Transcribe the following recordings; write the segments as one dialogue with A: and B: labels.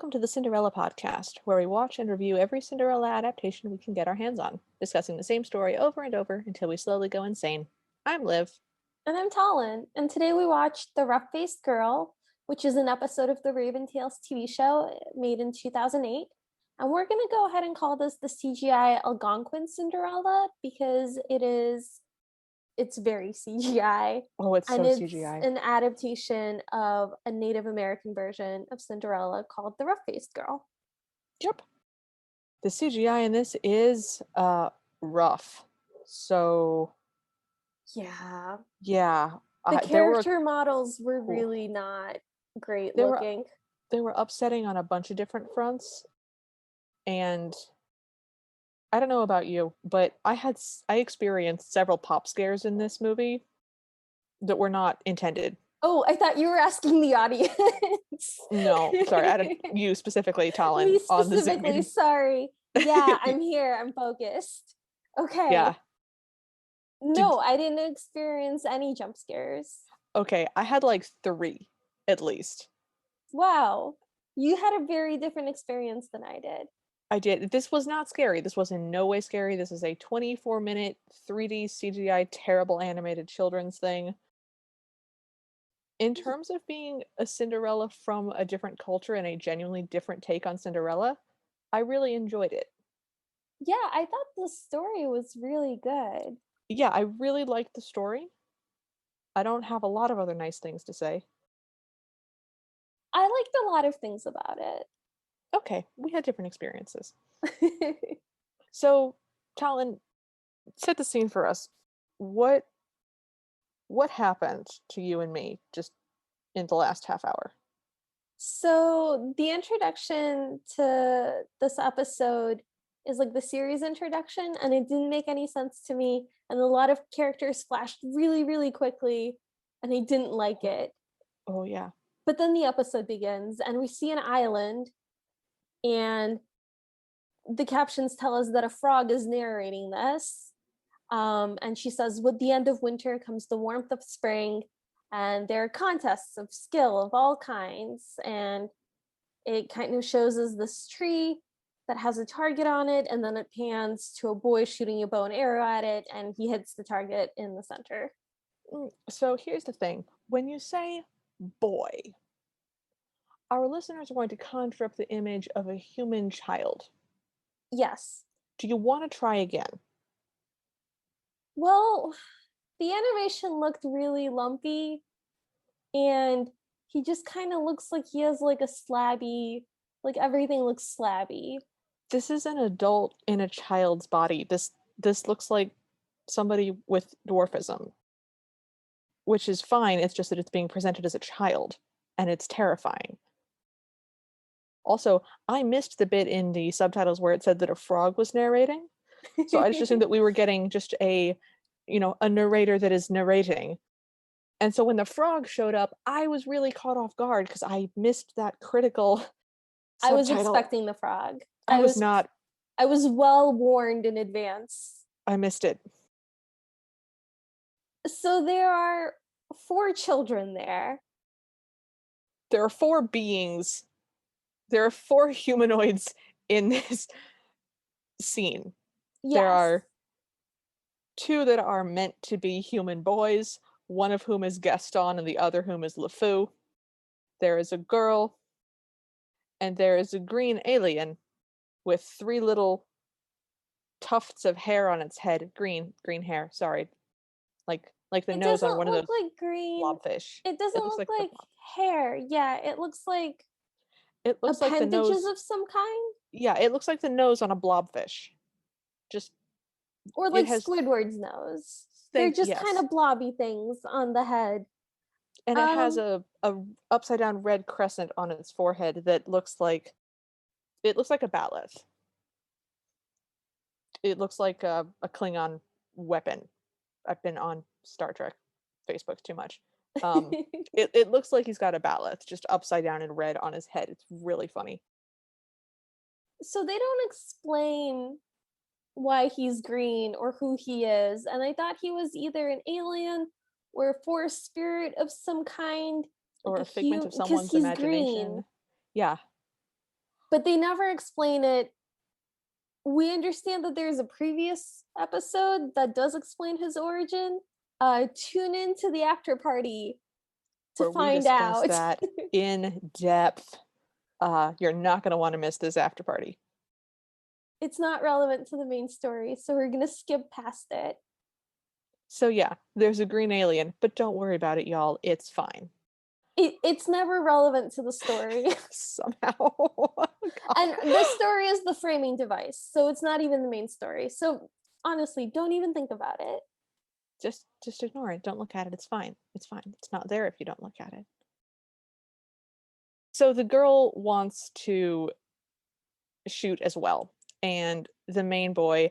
A: Welcome to the Cinderella podcast, where we watch and review every Cinderella adaptation we can get our hands on, discussing the same story over and over until we slowly go insane. I'm Liv.
B: And I'm Talon, and today we watched The Rough-Faced Girl, which is an episode of the Raventails TV show made in 2008. And we're going to go ahead and call this the CGI Algonquin Cinderella because it's very CGI.
A: Oh, it's so
B: and it's
A: CGI.
B: an adaptation of a Native American version of Cinderella called The Rough-Faced Girl.
A: Yep. The CGI in this is rough. So
B: Yeah.
A: The
B: character models were really not great looking.
A: They were upsetting on a bunch of different fronts. And I don't know about you, but I experienced several pop scares in this movie that were not intended.
B: Oh, I thought you were asking the audience.
A: No, sorry, I don't. You specifically, Talon.
B: Me specifically, sorry. Yeah, I'm here. I'm focused. Okay.
A: Yeah.
B: No, I didn't experience any jump scares.
A: Okay, I had like 3, at least.
B: Wow. You had a very different experience than I did.
A: I did. This was not scary. This was in no way scary. This is a 24-minute 3D CGI terrible animated children's thing. In terms of being a Cinderella from a different culture and a genuinely different take on Cinderella, I really enjoyed it.
B: Yeah, I thought the story was really good.
A: Yeah, I really liked the story. I don't have a lot of other nice things to say.
B: I liked a lot of things about it.
A: Okay, we had different experiences. So, Talon, set the scene for us. What happened to you and me just in the last half hour?
B: So the introduction to this episode is like the series introduction, and it didn't make any sense to me, and a lot of characters flashed really, really quickly, and I didn't like it.
A: Oh, yeah.
B: But then the episode begins, and we see an island, and the captions tell us that a frog is narrating this. And she says, with the end of winter comes the warmth of spring, and there are contests of skill of all kinds. And it kind of shows us this tree that has a target on it, and then it pans to a boy shooting a bow and arrow at it, and he hits the target in the center.
A: So here's the thing. When you say boy, our listeners are going to conjure up the image of a human child.
B: Yes.
A: Do you want to try again?
B: Well, the animation looked really lumpy, and he just kind of looks like he has like a slabby, like everything looks slabby.
A: This is an adult in a child's body. This looks like somebody with dwarfism, which is fine. It's just that it's being presented as a child, and it's terrifying. Also, I missed the bit in the subtitles where it said that a frog was narrating. So I just assumed that we were getting just a narrator that is narrating. And so when the frog showed up, I was really caught off guard because I missed that critical subtitle.
B: I was expecting the frog.
A: I was not.
B: I was well warned in advance.
A: I missed it.
B: So there are 4 children there.
A: There are 4 beings. There are 4 humanoids in this scene.
B: Yes.
A: There are 2 that are meant to be human boys, one of whom is Gaston and the other whom is LeFou. There is a girl, and there is a green alien with 3 little tufts of hair on its head. Green hair, sorry. Like the nose on one of those
B: like green
A: blobfish.
B: It doesn't look like hair. Yeah, it looks like appendages
A: like the nose
B: of some kind.
A: Yeah, it looks like the nose on a blobfish.
B: Or like Squidward's nose. They're just kind of blobby things on the head.
A: And it has a upside down red crescent on its forehead that looks like a bat'leth. It looks like a Klingon weapon. I've been on Star Trek Facebook too much. It looks like he's got a bat'leth just upside down in red on his head. It's really funny.
B: So they don't explain why he's green or who he is, and I thought he was either an alien or a forest spirit of some kind,
A: or a figment of someone's imagination.
B: Green.
A: Yeah.
B: But they never explain it. We understand that there's a previous episode that does explain his origin. Tune into the after party to
A: Where we
B: find
A: discuss
B: out.
A: that in depth. You're not going to want to miss this after party.
B: It's not relevant to the main story, so we're gonna skip past it.
A: So yeah, there's a green alien, but don't worry about it, y'all. It's fine.
B: It's never relevant to the story.
A: Somehow.
B: And the story is the framing device, so it's not even the main story. So honestly, don't even think about it.
A: Just ignore it. Don't look at it. It's fine. It's fine. It's not there if you don't look at it. So the girl wants to shoot as well. And the main boy,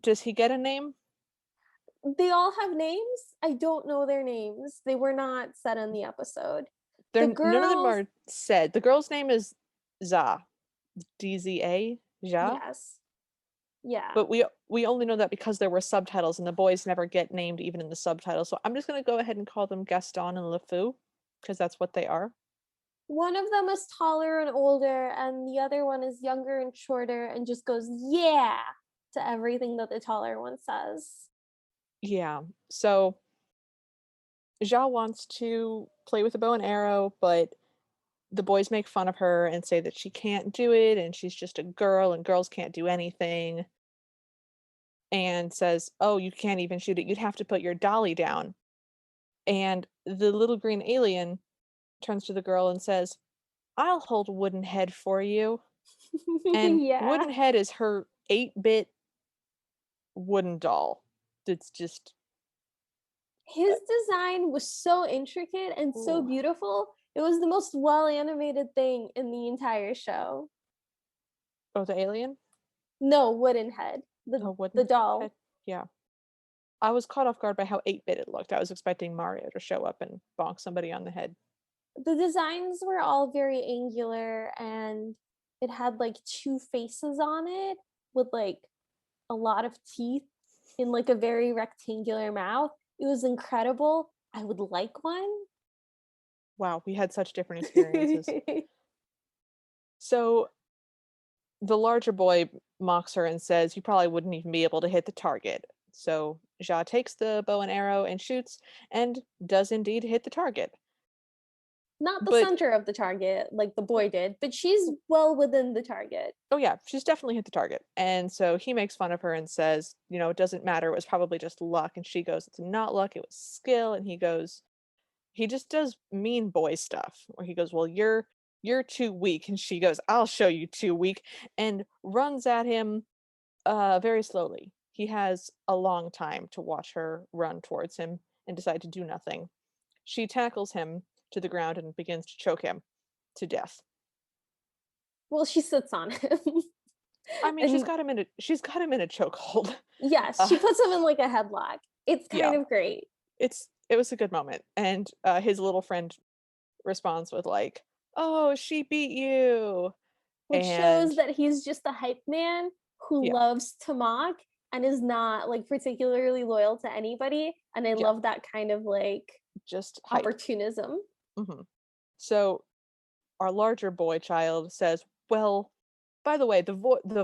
A: does he get a name?
B: They all have names. I don't know their names. They were not said in the episode. The
A: None of them
B: girls,
A: are said. The girl's name is Za. DZA? Ja?
B: yes. Yeah.
A: But we only know that because there were subtitles and the boys never get named even in the subtitles. So I'm just going to go ahead and call them Gaston and LeFou because that's what they are.
B: One of them is taller and older, and the other one is younger and shorter and just goes, yeah, to everything that the taller one says.
A: Yeah. So Ja wants to play with a bow and arrow, but the boys make fun of her and say that she can't do it and she's just a girl and girls can't do anything. And says, "Oh, you can't even shoot it. You'd have to put your dolly down." And the little green alien turns to the girl and says, "I'll hold Wooden Head for you." And
B: Yeah.
A: Wooden Head is her 8-bit wooden doll. It's just
B: His design was so intricate and so
A: ooh.
B: beautiful. It was the most well animated thing in the entire show.
A: Oh, the alien?
B: No, Wooden Head,
A: Oh,
B: the
A: Wooden Head.
B: doll.
A: Yeah. I was caught off guard by how 8-bit it looked. I was expecting Mario to show up and bonk somebody on the head.
B: The designs were all very angular, and it had like two faces on it with like a lot of teeth in like a very rectangular mouth. It was incredible. I would like one.
A: Wow, we had such different experiences. So the larger boy mocks her and says, "You probably wouldn't even be able to hit the target." So Ja takes the bow and arrow and shoots and does indeed hit the target.
B: Not the
A: But
B: center of the target like the boy did, but she's well within the target.
A: oh yeah, she's definitely hit the target. And so he makes fun of her and says, "It doesn't matter. It was probably just luck." And she goes, "It's not luck. It was skill." And he just does mean boy stuff where he goes, "Well, you're too weak." And she goes, "I'll show you too weak," and runs at him very slowly. He has a long time to watch her run towards him and decide to do nothing. She tackles him to the ground and begins to choke him to death.
B: Well, she sits on him.
A: I mean, she's
B: And
A: got him in a chokehold.
B: yes,
A: Uh,
B: she puts him in like a headlock. It's
A: yeah,
B: kind of great.
A: it was a good moment, and his little friend responds with like, "Oh, she beat you,"
B: Which
A: and
B: shows that he's just a hype man who
A: yeah,
B: loves to mock and is not like particularly loyal to anybody. And I
A: yeah,
B: love that kind of like
A: just hype.
B: opportunism.
A: Hmm. So our larger boy child says, "Well, by the way, the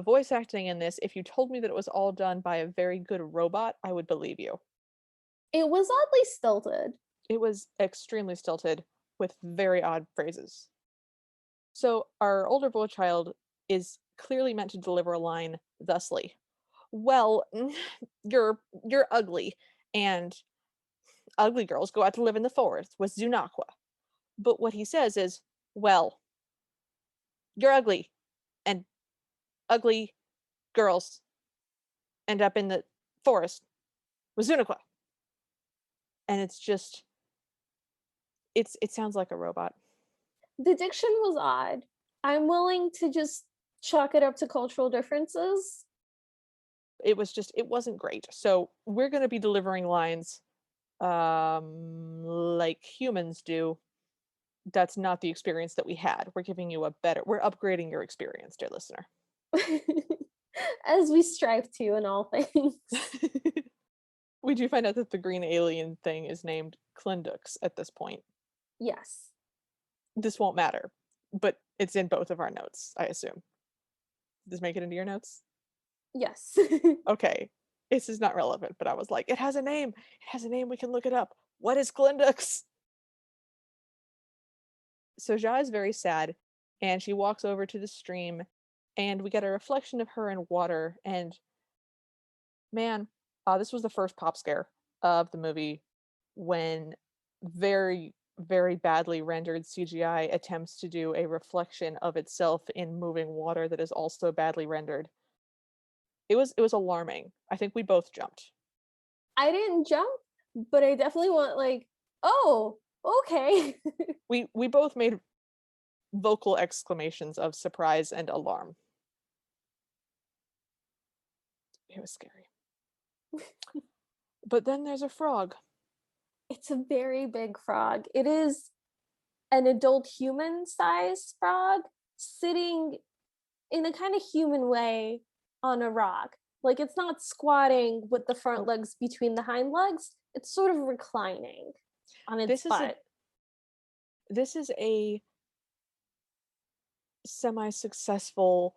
A: voice acting in this, if you told me that it was all done by a very good robot, I would believe you."
B: It was oddly stilted.
A: It was extremely stilted with very odd phrases. So our older boy child is clearly meant to deliver a line thusly. "Well, you're ugly, and ugly girls go out to live in the forest with Zunakwa." But what he says is, "Well, you're ugly, and ugly girls end up in the forest with Zunakwa." And it's just it sounds like a robot.
B: The diction was odd. I'm willing to just chalk it up to cultural differences.
A: It wasn't great. So we're going to be delivering lines like humans do. That's not the experience that we had. We're upgrading your experience, dear listener.
B: As we strive to in all things.
A: We do find out that the green alien thing is named Klindux at this point.
B: Yes.
A: This won't matter, but It's in both of our notes, I assume. Does it make it into your notes?
B: Yes.
A: Okay. This is not relevant, but I was like, it has a name. It has a name. We can look it up. What is Glindux? So Ja is very sad, and she walks over to the stream, and we get a reflection of her in water. And man, this was the first pop scare of the movie when very, very badly rendered CGI attempts to do a reflection of itself in moving water that is also badly rendered. It was alarming. I think we both jumped.
B: I didn't jump, but I definitely want like, oh, okay.
A: We both made vocal exclamations of surprise and alarm. It was scary. But then there's a frog.
B: It's a very big frog. It is an adult human sized frog sitting in a kind of human way on a rock. Like it's not squatting with the front
A: Oh,
B: legs between the hind legs. It's sort of reclining on its
A: this is a
B: butt.
A: this is a semi-successful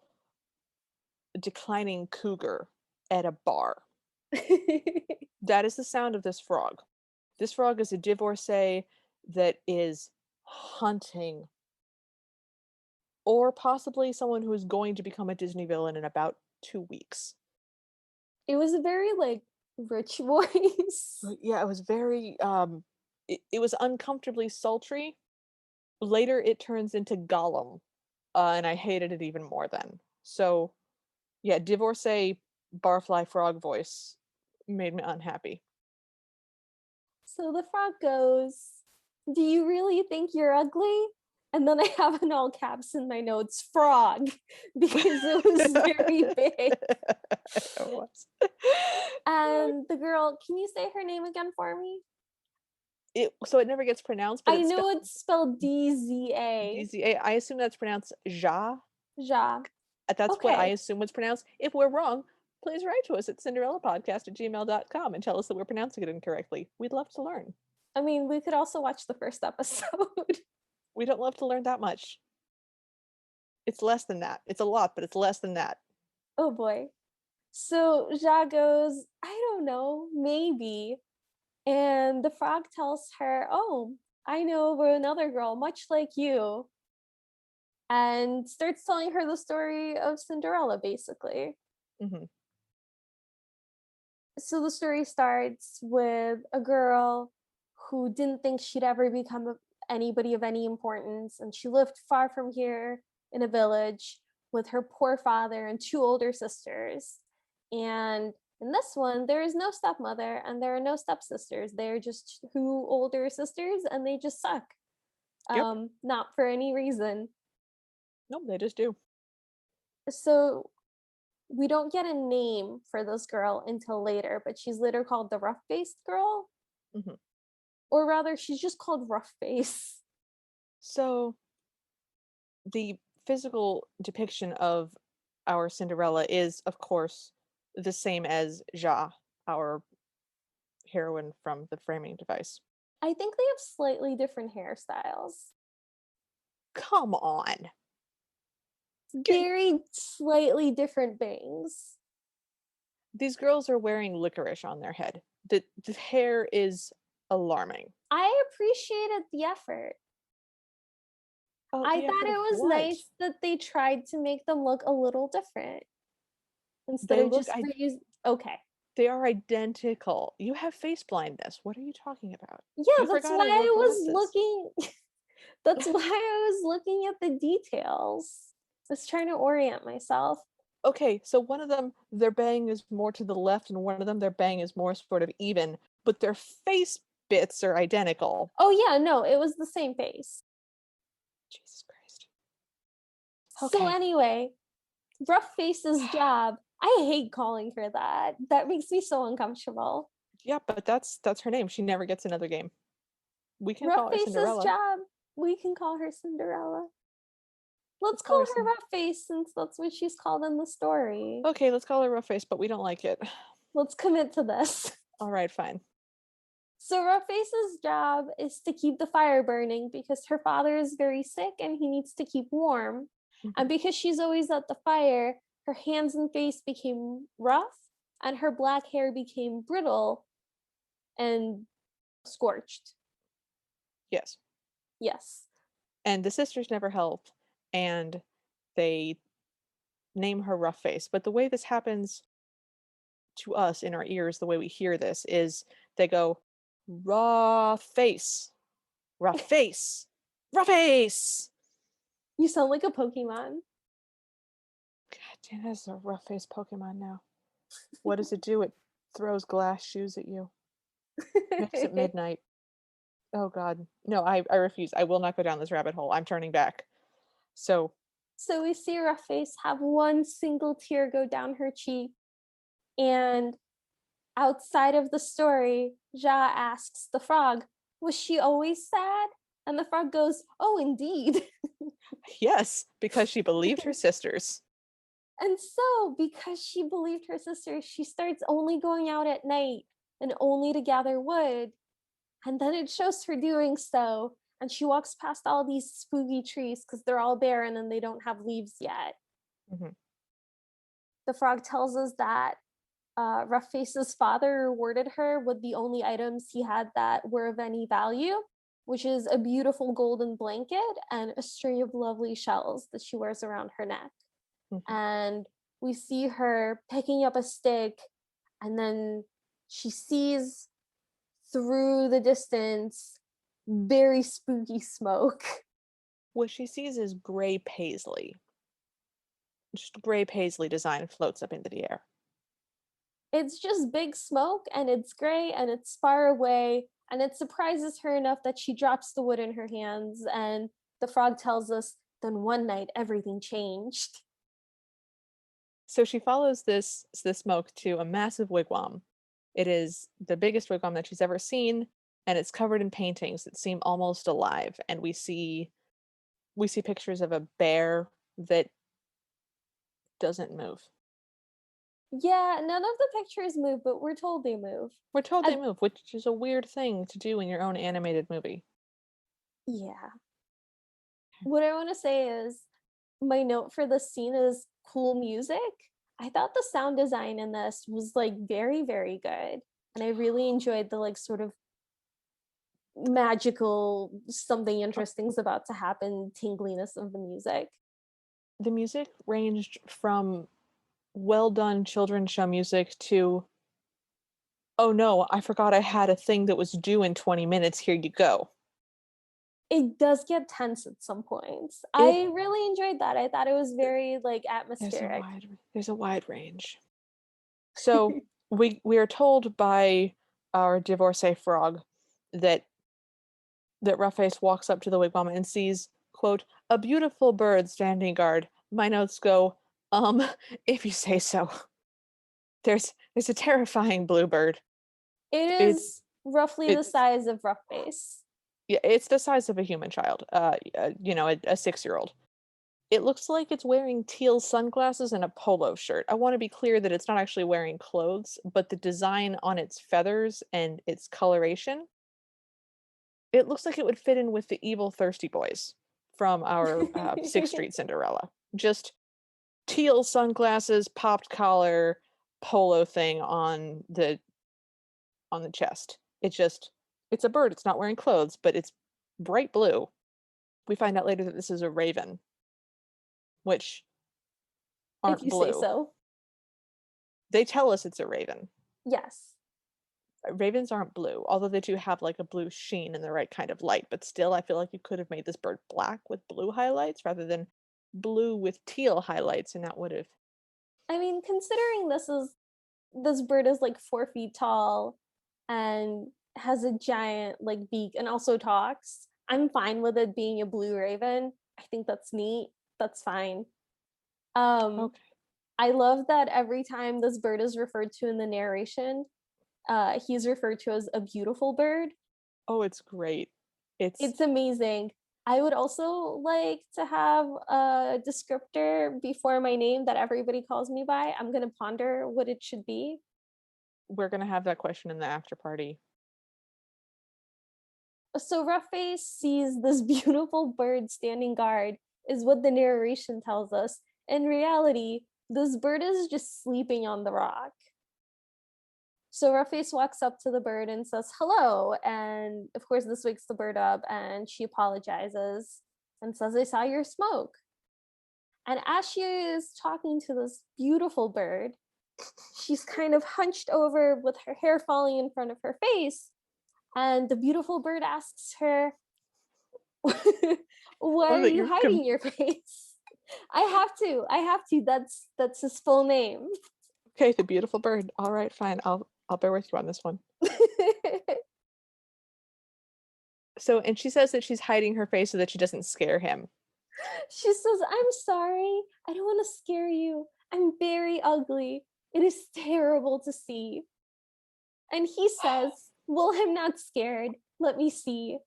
A: declining cougar at a bar. That is the sound of this frog. This frog is a divorcee that is hunting, or possibly someone who is going to become a Disney villain in about 2 weeks.
B: It was a very like rich voice.
A: Yeah, it was very it was uncomfortably sultry. Later it turns into Gollum, and I hated it even more then. So yeah, divorcee barfly frog voice made me unhappy.
B: So the frog goes, "Do you really think you're ugly?" And then I have in all caps in my notes, frog, because it was very big.
A: It was.
B: And the girl, can you say her name again for me?
A: So it never gets pronounced, but
B: I
A: it's
B: know
A: spelled
B: it's spelled DZA.
A: DZA. I assume that's pronounced Ja.
B: Ja.
A: That's what I
B: Okay.
A: assume it's pronounced. If we're wrong, please write to us at cinderellapodcast@gmail.com and tell us that we're pronouncing it incorrectly. We'd love to learn.
B: I mean, we could also watch the first episode.
A: We don't love to learn that much. It's less than that. It's a lot, but it's less than that.
B: Oh boy. So Ja goes, I don't know, maybe. And the frog tells her, oh, I know of another girl much like you. And starts telling her the story of Cinderella, basically.
A: Hmm.
B: So the story starts with a girl who didn't think she'd ever become anybody of any importance. And she lived far from here in a village with her poor father and two older sisters. And in this one, there is no stepmother and there are no stepsisters. They're just two older sisters and they just suck.
A: Yep.
B: Not for any reason.
A: Nope, they just do.
B: So we don't get a name for this girl until later, but she's later called the rough-faced girl.
A: Hmm.
B: Or rather, she's just called rough face.
A: So the physical depiction of our Cinderella is, of course, the same as Ja, our heroine from the framing device.
B: I think they have slightly different hairstyles.
A: Come on.
B: Very slightly different bangs.
A: These girls are wearing licorice on their head. The hair is alarming.
B: I appreciated the effort.
A: Oh,
B: I
A: the
B: thought
A: effort of
B: it was
A: what?
B: nice that they tried to make them look a little different instead
A: They
B: of
A: look
B: just reuse. Okay.
A: they are identical. You have face blindness. What are you talking about?
B: Yeah,
A: You
B: that's
A: forgot
B: why
A: I wore
B: I was
A: glasses.
B: looking. That's why I was looking at the details. I was trying to orient myself.
A: Okay, so one of them, their bang is more to the left, and one of them, their bang is more sort of even, but their face bits are identical.
B: Oh yeah, no, it was the same face.
A: Jesus Christ.
B: So
A: Okay.
B: anyway, rough face's job. I hate calling her that. That makes me so uncomfortable.
A: Yeah, but that's her name. She never gets another game. We can
B: Rough
A: call her
B: face's
A: Cinderella.
B: job. We can call her Cinderella. Let's
A: Let's call
B: call
A: her
B: her Rough Face since that's what she's called in the story.
A: Okay, let's call her Rough Face, but we don't like it.
B: Let's commit to this.
A: All right, fine.
B: So Rough-Face's job is to keep the fire burning because her father is very sick and he needs to keep warm. And
A: Mhm.
B: because she's always at the fire, her hands and face became rough and her black hair became brittle and scorched.
A: Yes.
B: Yes.
A: And the sisters never help, and they name her Rough Face. But the way this happens to us in our ears, the way we hear this, is they go, raw face, rough face, rough face.
B: You sound like a Pokemon.
A: God damn, that's a rough face Pokemon now. What does it do? It throws glass shoes at you. Makes it midnight. Oh god. No, I refuse. I will not go down this rabbit hole. I'm turning back. So
B: So we see Rough-Face have one single tear go down her cheek, and outside of the story, Ja asks the frog, "Was she always sad?" And the frog goes, "Oh, indeed."
A: yes, because she believed her sisters.
B: And so, because she believed her sister, she starts only going out at night and only to gather wood. And then it shows her doing so. And she walks past all these spooky trees because they're all barren and they don't have leaves yet.
A: Mhm.
B: The frog tells us that Rough-Face's father rewarded her with the only items he had that were of any value, which is a beautiful golden blanket and a string of lovely shells that she wears around her neck.
A: Mhm.
B: And we see her picking up a stick, and then she sees through the distance very spooky smoke.
A: What she sees is gray paisley. Just gray paisley design floats up into the air.
B: It's just big smoke and it's gray and it's far away, and it surprises her enough that she drops the wood in her hands. And the frog tells us, then one night everything changed.
A: So she follows this smoke to a massive wigwam. It is the biggest wigwam that she's ever seen, and it's covered in paintings that seem almost alive. And we see pictures of a bear that doesn't move.
B: Yeah, none of the pictures move, but we're told they move.
A: We're told they
B: And
A: move, which is a weird thing to do in your own animated movie.
B: yeah, what I want to say is my note for this scene is cool music. I thought the sound design in this was like very, very good. And I really enjoyed the like sort of magical something interesting's about to happen tingliness of the music.
A: The music ranged from well done children's show music to, oh no, I forgot I had a thing that was due in 20 minutes. Here you go.
B: It does get tense at some points.
A: It
B: I really enjoyed that. I thought it was very like
A: there's a
B: atmospheric.
A: wide range. So we are told by our divorcee frog that Roughface walks up to the wigwam and sees, quote, a beautiful bird standing guard. My notes go, if you say so. There's a terrifying bluebird.
B: It
A: It's
B: is roughly the
A: it's
B: size of Rough-Face.
A: yeah, it's the size of a human child. A 6-year-old. It looks like it's wearing teal sunglasses and a polo shirt. I want to be clear that it's not actually wearing clothes, but the design on its feathers and its coloration, it looks like it would fit in with the evil thirsty boys from our Sixth Street Cinderella. Just teal sunglasses, popped collar, polo thing on the chest. It's a bird. It's not wearing clothes, but it's bright blue. We find out later that this is a raven, which
B: If
A: aren't
B: you say
A: blue.
B: so.
A: They tell us it's a raven.
B: Yes.
A: Ravens aren't blue, although they do have like a blue sheen in the right kind of light. But still, I feel like you could have made this bird black with blue highlights rather than blue with teal highlights, and that would have.
B: I mean, considering this bird is like 4 feet tall and has a giant like beak and also talks, I'm fine with it being a blue raven. I think that's neat. That's fine. Um,
A: Okay.
B: I love that every time this bird is referred to in the narration, he's referred to as a beautiful bird.
A: Oh, it's great. It's
B: It's amazing. I would also like to have a descriptor before my name that everybody calls me by. I'm gonna ponder what it should be.
A: we're gonna have that question in the after party.
B: So Rough-Face sees this beautiful bird standing guard, is what the narration tells us. In reality, this bird is just sleeping on the rock. So Rough-Face walks up to the bird and says hello, and of course this wakes the bird up, and she apologizes and says, I saw your smoke. And as she is talking to this beautiful bird, she's kind of hunched over with her hair falling in front of her face. And the beautiful bird asks her, why
A: Love
B: are
A: that
B: you
A: you're
B: hiding your face? I have to. That's his full name.
A: okay. The beautiful bird. All right, fine. I'll bear with you on this one. So, and she says that she's hiding her face so that she doesn't scare him.
B: She says, I'm sorry. I don't want to scare you. I'm very ugly. It is terrible to see. And he says, well, I'm not scared. Let me see.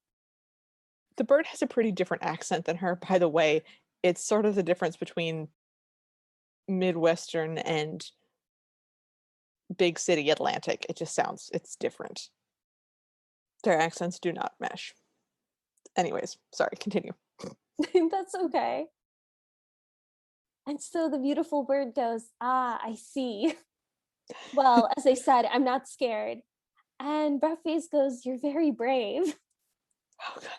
A: The bird has a pretty different accent than her, by the way. It's sort of the difference between Midwestern and big city Atlantic. It's different. Their accents do not mesh. Anyways, sorry, continue.
B: That's okay. And so the beautiful bird goes, I see. Well, as I said, I'm not scared. And Buffy's goes, you're very brave.
A: Oh, God.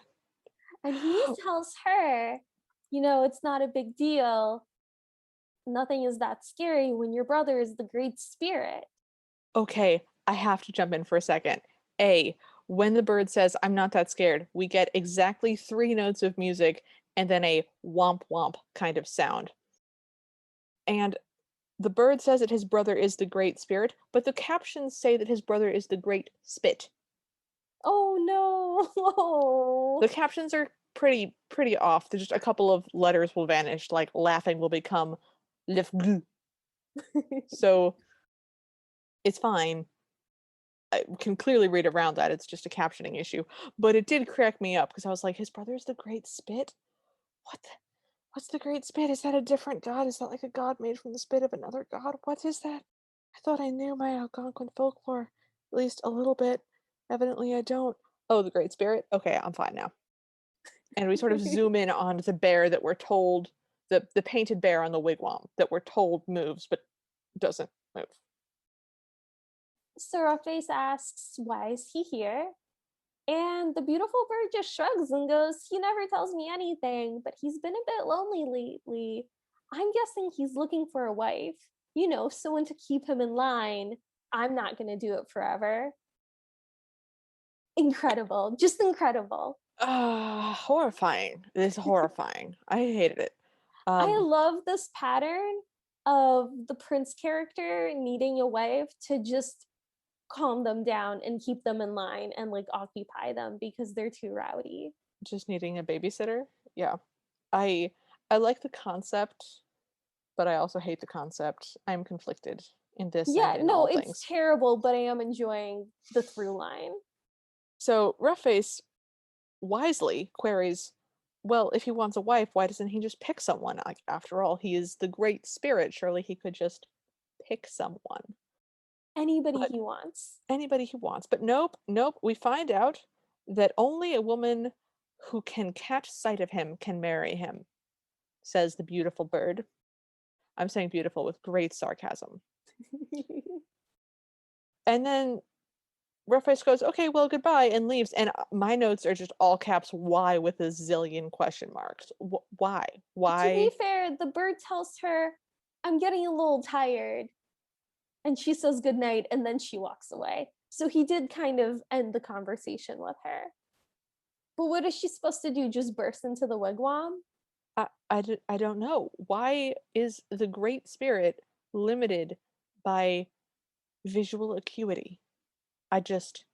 B: And he tells her, it's not a big deal. Nothing is that scary when your brother is the Great Spirit.
A: Okay, I have to jump in for a second. When the bird says, I'm not that scared, we get exactly 3 notes of music and then a womp womp kind of sound. And the bird says that his brother is the Great Spirit, but the captions say that his brother is the Great Spit.
B: Oh no.
A: The captions are pretty off. There's just a couple of letters will vanish, like laughing will become lef glu. So it's fine. I can clearly read around that. It's just a captioning issue. But it did crack me up because I was like, his brother's the Great Spit? What the, what's the Great Spit? Is that a different god? Is that like a god made from the spit of another god? What is that? I thought I knew my Algonquin folklore, at least a little bit. Evidently I don't. Oh, the Great Spirit? Okay, I'm fine now. And we sort of zoom in on the bear that we're told, the painted bear on the wigwam that we're told moves but doesn't move.
B: So Rough-Face asks, why is he here? And the beautiful bird just shrugs and goes, he never tells me anything, but he's been a bit lonely lately. I'm guessing he's looking for a wife, someone to keep him in line. I'm not going to do it forever. Incredible, just incredible.
A: Horrifying. It's horrifying. I hated it.
B: I love this pattern of the prince character needing a wife to just calm them down and keep them in line and like occupy them because they're too rowdy.
A: Just needing a babysitter. Yeah. I like the concept, but I also hate the concept. I'm conflicted in this and
B: Yeah,
A: in
B: no,
A: all
B: it's
A: things.
B: terrible, but I am enjoying the through line.
A: So Roughface wisely queries, well, if he wants a wife, why doesn't he just pick someone? Like, after all, he is the Great Spirit. Surely he could just pick someone.
B: Anybody
A: But
B: he wants.
A: anybody he wants. But nope. We find out that only a woman who can catch sight of him can marry him, says the beautiful bird. I'm saying beautiful with great sarcasm. And then Roughface goes, okay, well, goodbye, and leaves. And my notes are just all caps Y with a zillion question marks. Why?
B: To be
A: Why?
B: fair, the bird tells her, I'm getting a little tired. And she says goodnight, and then she walks away. So he did kind of end the conversation with her. But what is she supposed to do? Just burst into the wigwam?
A: I don't know. Why is the Great Spirit limited by visual acuity? I just.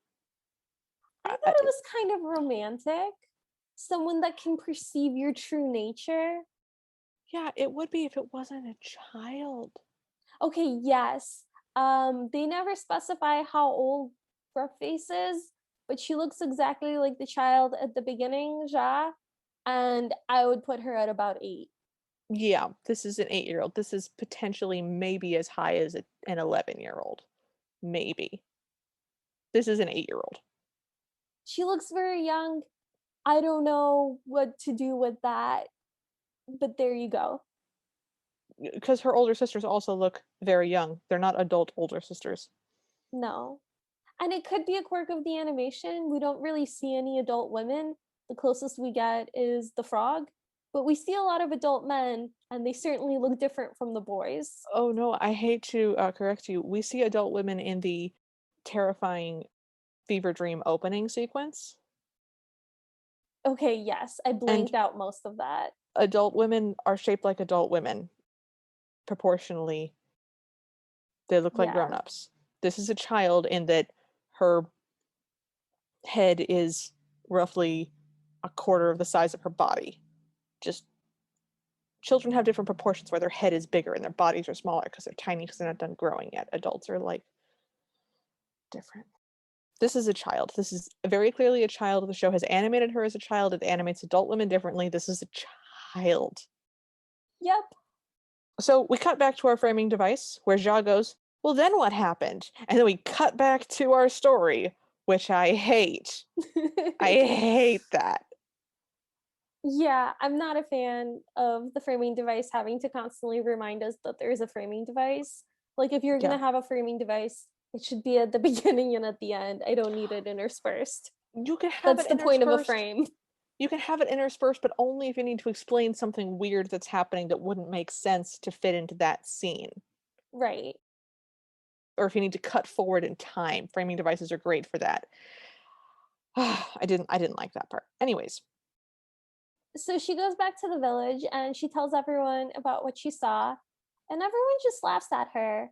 B: I
A: I,
B: thought it was kind of romantic. Someone that can perceive your true nature.
A: yeah, it would be if it wasn't a child.
B: Okay, yes. They never specify how old Rough-Face is, but she looks exactly like the child at the beginning, Ja, and I would put her at about 8.
A: Yeah, this is an 8-year-old. This is potentially maybe as high as an 11-year-old. Maybe. This is an 8-year-old.
B: She looks very young. I don't know what to do with that, but there you go.
A: Because her older sisters also look very young. They're not adult older sisters.
B: No. And it could be a quirk of the animation. We don't really see any adult women. The closest we get is the frog, but we see a lot of adult men, and they certainly look different from the boys.
A: Oh no, I hate to correct you. We see adult women in the terrifying fever dream opening sequence.
B: Okay, yes, I
A: And
B: blanked out most of that.
A: adult women are shaped like adult women. Proportionally, they look like
B: Yeah.
A: grown-ups. This is a child in that her head is roughly a quarter of the size of her body. Just children have different proportions where their head is bigger and their bodies are smaller because they're tiny because they're not done growing yet. Adults are like different. This is a child. This is very clearly a child. The show has animated her as a child. It animates adult women differently. This is a child.
B: Yep.
A: So we cut back to our framing device where Ja goes, well, then what happened? And then we cut back to our story, which I hate. I hate that.
B: Yeah, I'm not a fan of the framing device having to constantly remind us that there is a framing device. Like, if you're
A: Yeah.
B: gonna have a framing device, it should be at the beginning and at the end. I don't need it interspersed.
A: You can have
B: That's
A: it
B: the point of a
A: interspersed.
B: frame.
A: You can have it interspersed, but only if you need to explain something weird that's happening that wouldn't make sense to fit into that scene.
B: Right.
A: Or if you need to cut forward in time. Framing devices are great for that. I didn't like that part. Anyways,
B: So she goes back to the village and she tells everyone about what she saw, and everyone just laughs at her.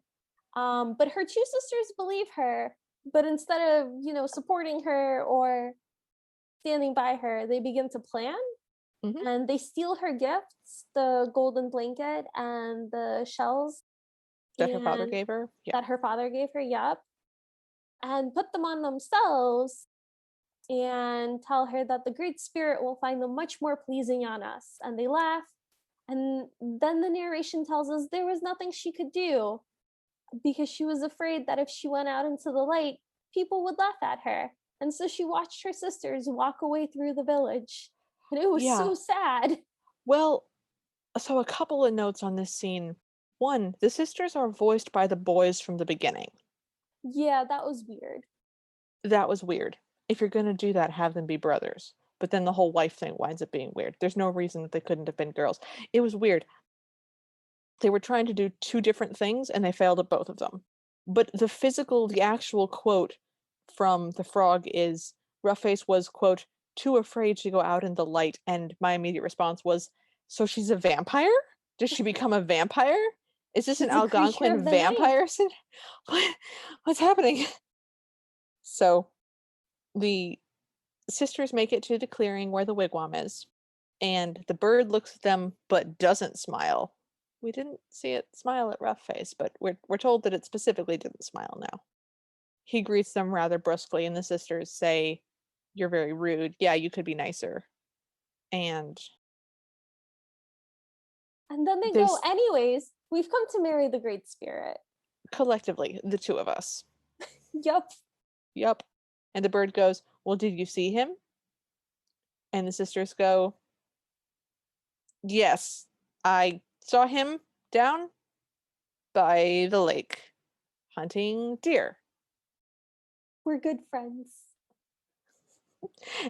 B: But her two sisters believe her, but instead of, supporting her or standing by her, they begin to plan,
A: mhm,
B: and they steal her gifts, the golden blanket and the shells
A: that her father
B: and
A: gave her. Yeah.
B: that her father gave her, yep, and put them on themselves and tell her that the Great Spirit will find them much more pleasing on us. And they laugh. And then the narration tells us there was nothing she could do because she was afraid that if she went out into the light, people would laugh at her. And so she watched her sisters walk away through the village. And it was
A: Yeah.
B: so sad.
A: Well, so a couple of notes on this scene. One, the sisters are voiced by the boys from the beginning.
B: Yeah, that was weird.
A: That was weird. If you're going to do that, have them be brothers. But then the whole wife thing winds up being weird. There's no reason that they couldn't have been girls. It was weird. They were trying to do two different things and they failed at both of them. But the actual quote from the frog is Roughface was, quote, too afraid to go out in the light. And my immediate response was, so she's a vampire? Does she become a vampire? Is this an
B: She's a creature
A: Algonquin
B: of the night.
A: vampire? What's happening? So the sisters make it to the clearing where the wigwam is, and the bird looks at them but doesn't smile. We didn't see it smile at Roughface, but we're told that it specifically didn't smile now. He greets them rather brusquely, and the sisters say, "You're very rude. Yeah, you could be nicer." And
B: And then they
A: they
B: go, anyways, we've come to marry the Great Spirit.
A: collectively, the two of us.
B: Yup.
A: Yup. And the bird goes, well, did you see him? And the sisters go, yes, I saw him down by the lake hunting deer.
B: We're good friends.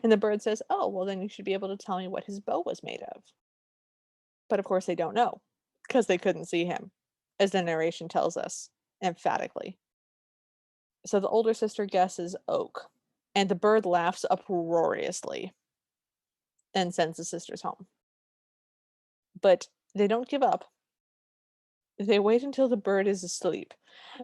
A: And the bird says, oh, well, then you should be able to tell me what his bow was made of. But of course, they don't know because they couldn't see him, as the narration tells us emphatically. So the older sister guesses oak, and the bird laughs uproariously and sends the sisters home. But they don't give up. They wait until the bird is asleep.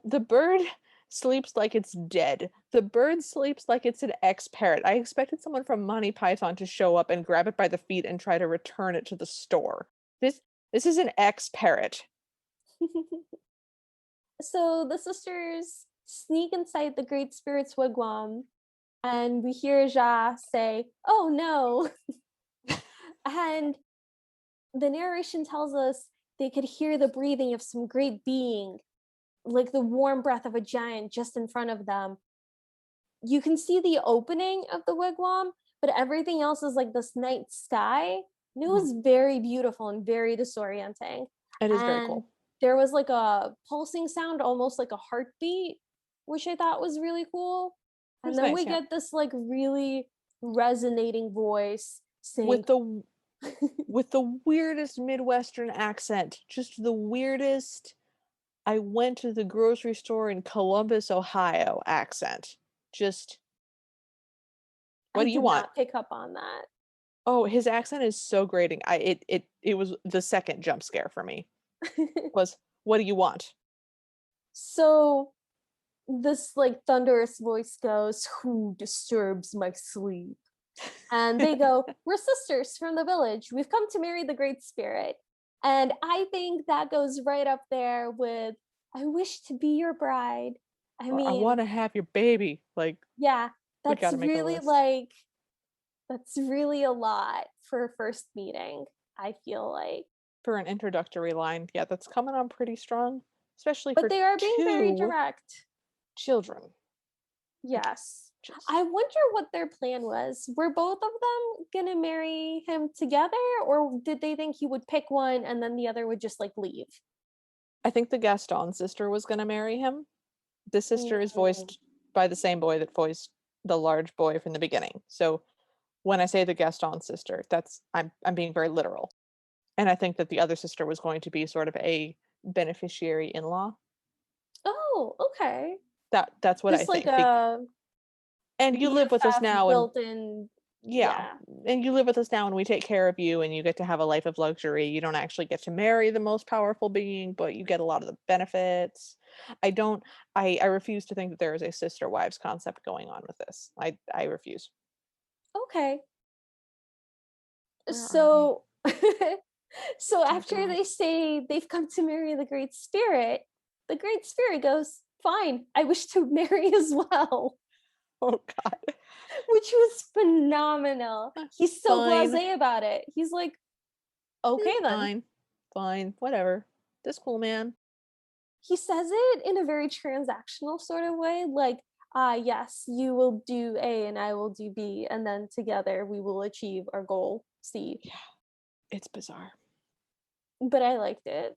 A: The bird sleeps like it's dead. The bird sleeps like it's an ex-parrot. I expected someone from Monty Python to show up and grab it by the feet and try to return it to the store. This is an ex-parrot.
B: So the sisters sneak inside the Great Spirit's wigwam, and we hear Ja say, oh no. And the narration tells us they could hear the breathing of some great being, like the warm breath of a giant just in front of them. you can see the opening of the wigwam, but everything else is like this night sky. And it
A: Mhm.
B: was very beautiful and very disorienting.
A: It is very
B: And
A: cool.
B: there was like a pulsing sound, almost like a heartbeat, which I thought was really cool.
A: It
B: And
A: was
B: then
A: nice,
B: we
A: yeah.
B: get this like really resonating voice saying,
A: With the with the weirdest Midwestern accent, just the weirdest I went to the grocery store in Columbus, Ohio accent. Just, what
B: I
A: do you
B: did
A: want?
B: not pick up on that.
A: Oh, his accent is so grating. It was the second jump scare for me. Was, what do you want?
B: So this like thunderous voice goes, "Who disturbs my sleep?" And they go, "We're sisters from the village. We've come to marry the Great Spirit." And I think that goes right up there with, "I wish to be your bride." I
A: Or I
B: mean,
A: wanna have your baby. Like,
B: yeah,
A: we
B: that's
A: gotta make a
B: really
A: list.
B: like, that's really a lot for a first meeting, I feel like.
A: For an introductory line, yeah, that's coming on pretty strong, especially
B: But
A: for
B: they are being very
A: 2
B: direct.
A: children. Like,
B: Yes.
A: just
B: I wonder what their plan was. Were both of them gonna marry him together, or did they think he would pick one and then the other would just like leave?
A: I think the Gaston sister was gonna marry him. The sister is
B: Mm.
A: voiced by the same boy that voiced the large boy from the beginning. So when I say the Gaston sister, that's I'm being very literal. And I think that the other sister was going to be sort of a beneficiary in-law.
B: Oh, okay.
A: That's what I
B: Just like
A: think.
B: a
A: And you live with us
B: BFF
A: now, and
B: built in.
A: yeah,
B: Yeah.
A: and you live with us now and we take care of you and you get to have a life of luxury. You don't actually get to marry the most powerful being, but you get a lot of the benefits. I don't I refuse to think that there is a sister wives concept going on with this. I refuse.
B: Okay.
A: Where are we?
B: So so
A: Dear
B: after
A: God.
B: they say they've come to marry the Great Spirit goes, "Fine, I wish to marry as well."
A: Oh God.
B: Which was phenomenal. He's so
A: Fine.
B: blasé about it. He's like, "Okay then."
A: Fine. Fine. Whatever. This cool man.
B: He says it in a very transactional sort of way, like, "Ah, yes, you will do A and I will do B, and then together we will achieve our goal C."
A: Yeah. It's bizarre.
B: But I liked it.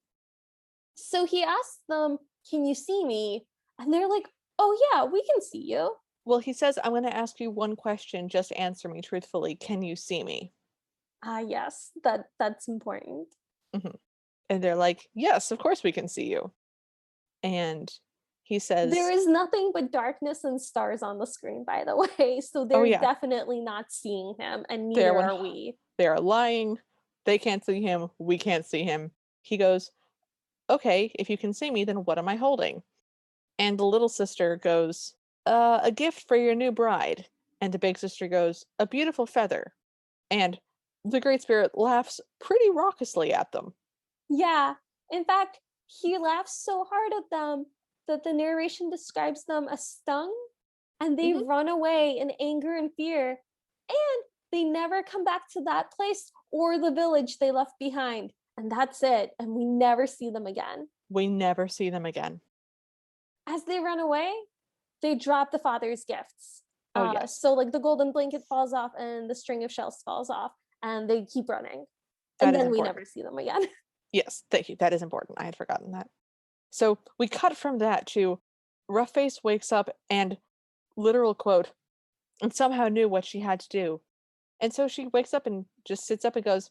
B: So he asks them, "Can you see me?" And they're like, "Oh yeah, we can see you."
A: Well, he says, I'm gonna ask you one question, just answer me truthfully. Can you see me?
B: Ah, yes, that's important.
A: Mhm. And they're like, yes, of course we can see you. And he
B: There
A: says,
B: is nothing but darkness and stars on the screen, by the way, so
A: oh
B: they're
A: yeah,
B: definitely not seeing him, and
A: they're
B: neither
A: one
B: are we.
A: they're lying. They can't see him. We can't see him. He goes, okay, if you can see me, then what am I holding? And the little sister goes, a gift for your new bride. And the big sister goes, a beautiful feather. And the Great Spirit laughs pretty raucously at them.
B: Yeah, in fact, he laughs so hard at them that the narration describes them as stung, and they
A: Mhm.
B: run away in anger and fear, and they never come back to that place or the village they left behind. And that's it, and we never see them again.
A: We never see them again.
B: As they run away, they drop the father's gifts.
A: Oh, yes.
B: So like the golden blanket falls off and the string of shells falls off, and they keep running.
A: That
B: And
A: is
B: then we
A: important.
B: never see them again.
A: Yes, thank you. That is important. I had forgotten that. So we cut from that to Roughface wakes up and, literal quote, and somehow knew what she had to do. And so she wakes up and just sits up and goes,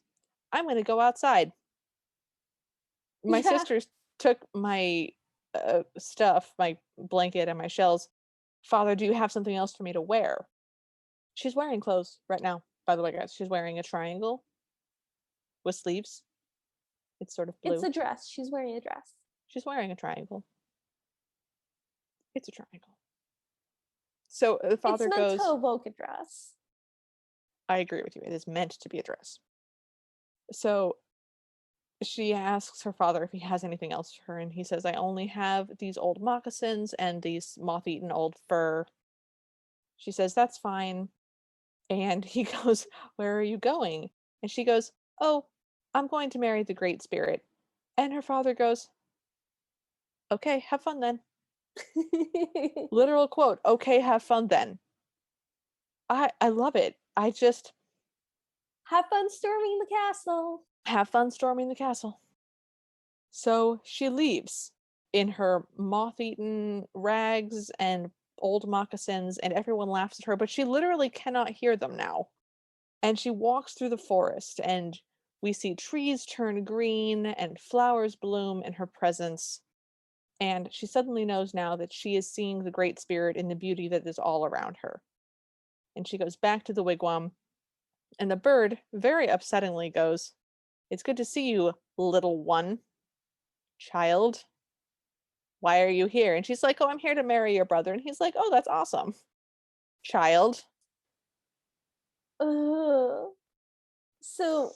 A: I'm going to go outside. My
B: Yeah.
A: sisters took my stuff, my blanket and my shells. Father, do you have something else for me to wear? She's wearing clothes right now, by the way, guys. She's wearing a triangle with sleeves. It's sort of
B: It's
A: blue.
B: a dress. She's wearing a dress.
A: She's wearing a triangle. It's a triangle. So the
B: It's
A: father
B: meant to
A: goes,
B: evoke a dress.
A: I agree with you. It is meant to be a dress. So she asks her father if he has anything else for her, and he says, I only have these old moccasins and these moth eaten old fur. She says, that's fine. And he goes, where are you going? And she goes, oh, I'm going to marry the Great Spirit. And her father goes, okay, have fun then. Literal quote, okay, have fun then. I love it. I just
B: Have fun storming the castle.
A: have fun storming the castle. So she leaves in her moth-eaten rags and old moccasins, and everyone laughs at her, but she literally cannot hear them now. And she walks through the forest, and we see trees turn green and flowers bloom in her presence. And she suddenly knows now that she is seeing the Great Spirit in the beauty that is all around her. And she goes back to the wigwam, and the bird, very upsettingly, goes, "It's good to see you, little one. Child, why are you here?" And she's like, "Oh, I'm here to marry your brother." And he's like, "Oh, that's awesome. Child."
B: Ugh. So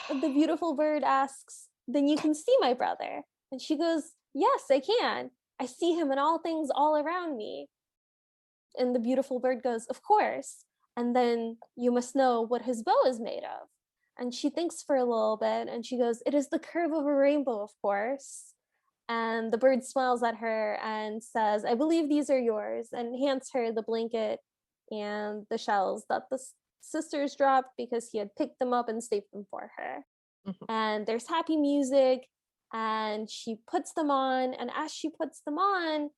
B: the beautiful bird asks, "Then you can see my brother?" And she goes, "Yes, I can. I see him in all things all around me." And the beautiful bird goes, "Of course. And then you must know what his bow is made of." And she thinks for a little bit and she goes, "It is the curve of a rainbow, of course." And the bird smiles at her and says, "I believe these are yours," and hands her the blanket and the shells that the sisters dropped because he had picked them up and saved them for her.
A: Mhm.
B: And there's happy music, and she puts them on. And as she puts them on,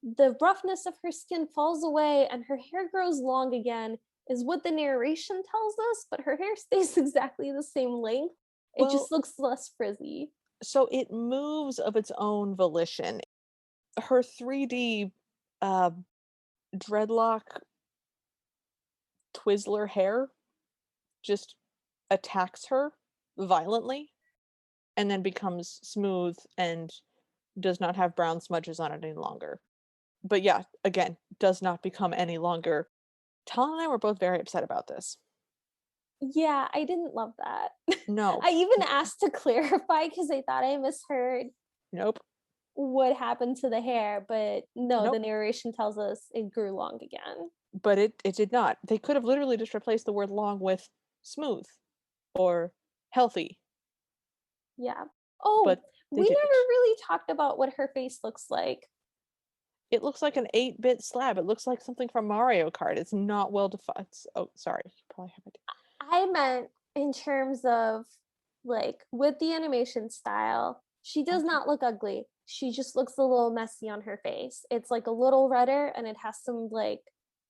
B: the roughness of her skin falls away and her hair grows long again, is what the narration tells us, but her hair stays exactly the same length. It just
A: Well,
B: looks less frizzy.
A: so it moves of its own volition. Her 3D uh, dreadlock Twizzler hair just attacks her violently and then becomes smooth and does not have brown smudges on it any longer. But yeah, again, does not become any longer. Talon and I were both very upset about this.
B: Yeah, I didn't love that.
A: No,
B: I even asked to clarify because I thought I misheard
A: nope,
B: what happened to the hair, but no, the
A: nope.
B: narration tells us it grew long again.
A: But it did not. They could have literally just replaced the word long with smooth or healthy,
B: Yeah. Oh,
A: but they
B: we never
A: didn't.
B: really talked about what her face looks like.
A: It looks like an 8-bit slab. It looks like something from Mario Kart. It's not well defined. Oh, sorry. You probably have it.
B: I meant in terms of like with the animation style, she does
A: Okay.
B: not look ugly. She just looks a little messy on her face. It's like a little redder and it has some like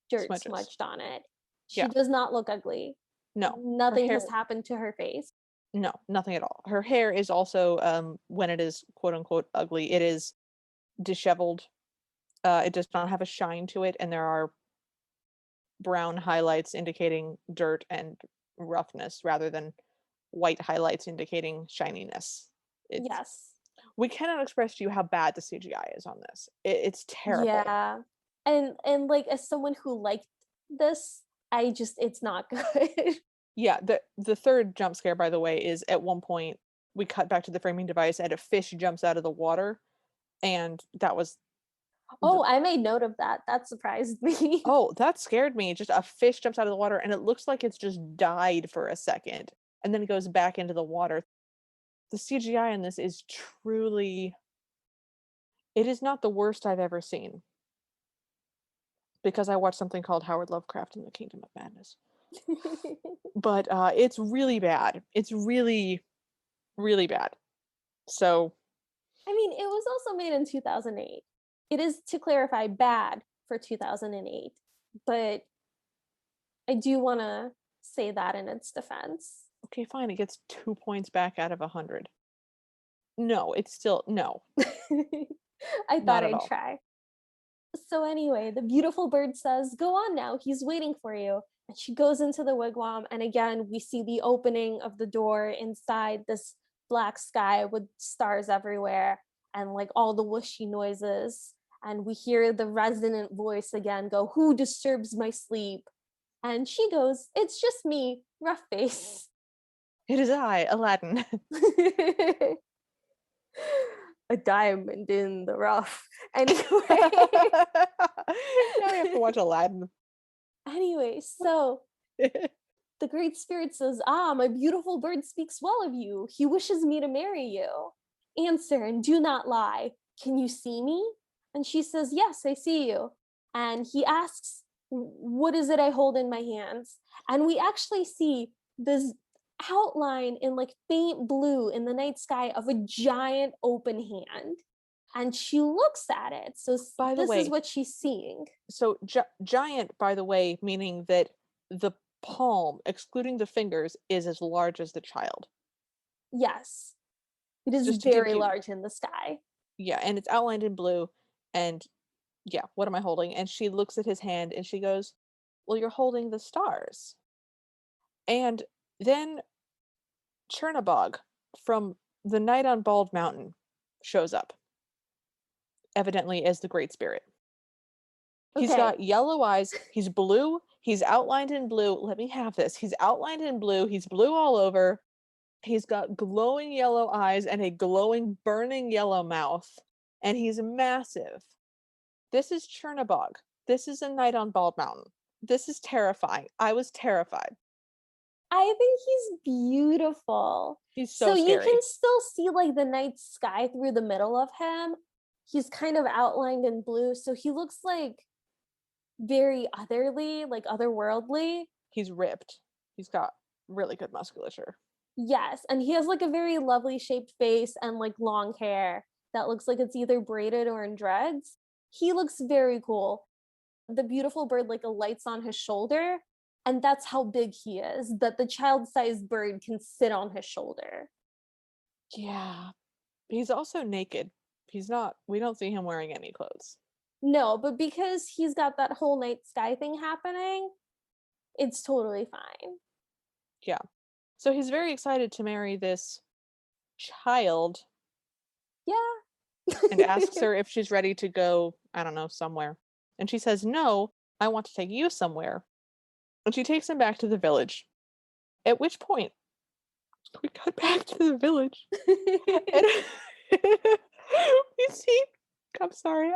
B: dirt
A: Smudges.
B: smudged on it. She
A: Yeah.
B: does not look ugly.
A: No. Her
B: Nothing
A: hair
B: has happened to her face.
A: no, nothing at all. Her hair is also when it is quote unquote ugly, it is disheveled. It does not have a shine to it, and there are brown highlights indicating dirt and roughness rather than white highlights indicating shininess. It's
B: Yes.
A: we cannot express to you how bad the CGI is on this. It's terrible.
B: Yeah. And like as someone who liked this, I just it's not good.
A: Yeah, the third jump scare, by the way, is at one point we cut back to the framing device and a fish jumps out of the water, and that was the
B: Oh, I made note of that. That surprised me.
A: oh, that scared me. Just a fish jumps out of the water and it looks like it's just died for a second and then it goes back into the water. The CGI in this is truly it is not the worst I've ever seen because I watched something called Howard Lovecraft and the Kingdom of Madness. But it's really bad. It's really, really bad. So,
B: I mean, it was also made in 2008. It is, to clarify, bad for 2008, but I do want to say that in its defense.
A: okay, fine. It gets 2 points back out of 100. No, it's still, no,
B: I thought
A: not at
B: I'd
A: all.
B: try. So, anyway, the beautiful bird says, "Go on now, he's waiting for you." And she goes into the wigwam, and again, we see the opening of the door inside this black sky with stars everywhere and like all the whooshy noises. And we hear the resonant voice again go, "Who disturbs my sleep?" And she goes, "It's just me, rough face."
A: It is I, Aladdin.
B: A diamond in the rough. Anyway.
A: Now we have to watch Aladdin.
B: Anyway, so the Great Spirit says, "Ah, my beautiful bird speaks well of you. He wishes me to marry you. Answer and do not lie. Can you see me?" And she says, yes, I see you. And he asks, what is it I hold in my hands? And we actually see this outline in like faint blue in the night sky of a giant open hand. And she looks at it. So
A: By the
B: this is
A: way,
B: what she's seeing.
A: so giant, by the way, meaning that the palm, excluding the fingers, is as large as the child.
B: Yes, it is
A: Just to give
B: very
A: you,
B: large in the sky.
A: yeah, and it's outlined in blue. And yeah, what am I holding? And she looks at his hand and she goes, well, you're holding the stars. And then Chernabog from the night on Bald Mountain shows up, evidently as the Great Spirit. He's
B: Okay.
A: got yellow eyes. He's blue. He's outlined in blue. Let me have this. He's outlined in blue. He's blue all over. He's got glowing yellow eyes and a glowing, burning yellow mouth. And he's massive. This is Chernabog. This is a night on Bald Mountain. This is terrifying. I was terrified.
B: I think he's beautiful.
A: He's
B: So
A: so
B: you
A: scary.
B: can still see like the night sky through the middle of him. He's kind of outlined in blue. So he looks like very otherly, like otherworldly.
A: He's ripped. He's got really good musculature.
B: Yes. And he has like a very lovely shaped face and like long hair that looks like it's either braided or in dreads. He looks very cool. The beautiful bird like alights on his shoulder. And that's how big he is, that the child-sized bird can sit on his shoulder.
A: Yeah. He's also naked. He's not, we don't see him wearing any clothes.
B: No, but because he's got that whole night sky thing happening, it's totally fine.
A: Yeah. So he's very excited to marry this child
B: Yeah.
A: and asks her if she's ready to go, I don't know, somewhere. And she says, no, I want to take you somewhere. And she takes him back to the village. At which point, we cut back to the village. And we see, I'm sorry.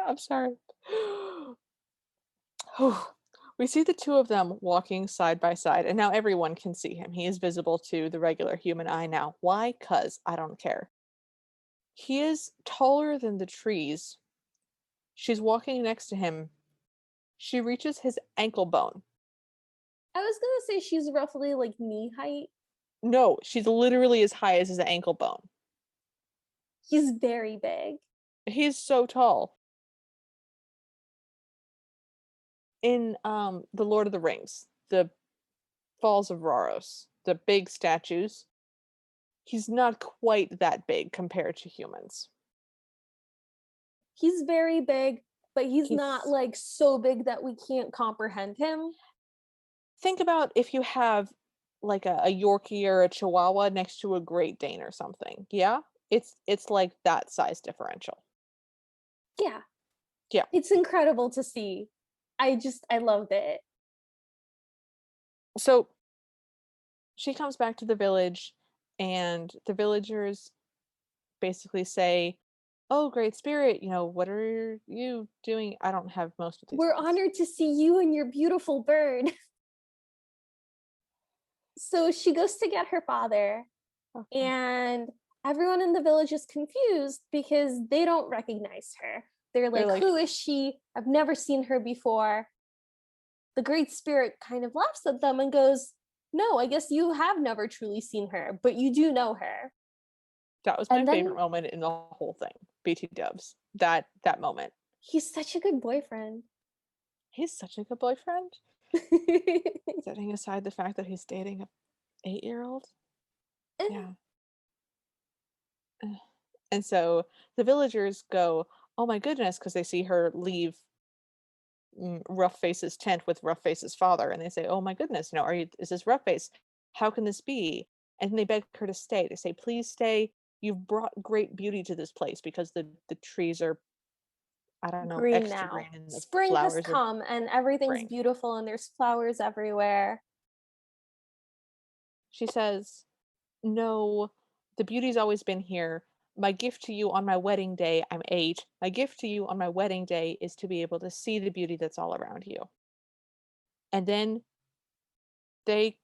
A: We see the two of them walking side by side, and now everyone can see him. He is visible to the regular human eye now. Why? 'Cause I don't care. He is taller than the trees. She's walking next to him. She reaches his ankle bone.
B: I was gonna say she's roughly like knee height.
A: No, she's literally as high as his ankle bone.
B: He's very big.
A: He's so tall. In The Lord of the Rings, the Falls of Rauros, the big statues, he's not quite that big compared to humans.
B: He's very big, but he's not
A: He's
B: like so big that we can't comprehend him.
A: Think about if you have like a Yorkie or a Chihuahua next to a Great Dane or something. Yeah? It's like that size differential.
B: Yeah.
A: Yeah.
B: It's incredible to see. I loved it.
A: So she comes back to the village and the villagers basically say, "Oh, Great Spirit, what are you doing?" I don't have most of these
B: We're
A: lines.
B: honored to see you and your beautiful bird. So she goes to get her father,
A: Okay.
B: and everyone in the village is confused because they don't recognize her. They're like, who is she? I've never seen her before. The Great Spirit kind of laughs at them and goes, no, I guess you have never truly seen her, but you do know her.
A: That was my
B: And
A: favorite
B: then
A: moment in the whole thing. BT Dubs. That moment.
B: he's such a good boyfriend.
A: He's such a good boyfriend. Setting aside the fact that he's dating a 8-year-old. Yeah. And so the villagers go, "Oh my goodness," because they see her leave Rough Face's tent with Rough Face's father, and they say, "Oh my goodness, is this Rough Face? How can this be?" And they beg her to stay. They say, "Please stay. You've brought great beauty to this place," because the trees are, I don't know,
B: Green
A: extra
B: now.
A: green, and the
B: Spring has
A: flowers are
B: come and everything's
A: spring.
B: beautiful and there's flowers everywhere.
A: She says, "No, the beauty's always been here. My gift to you on my wedding day, I'm 8. My gift to you on my wedding day is to be able to see the beauty that's all around you." And then they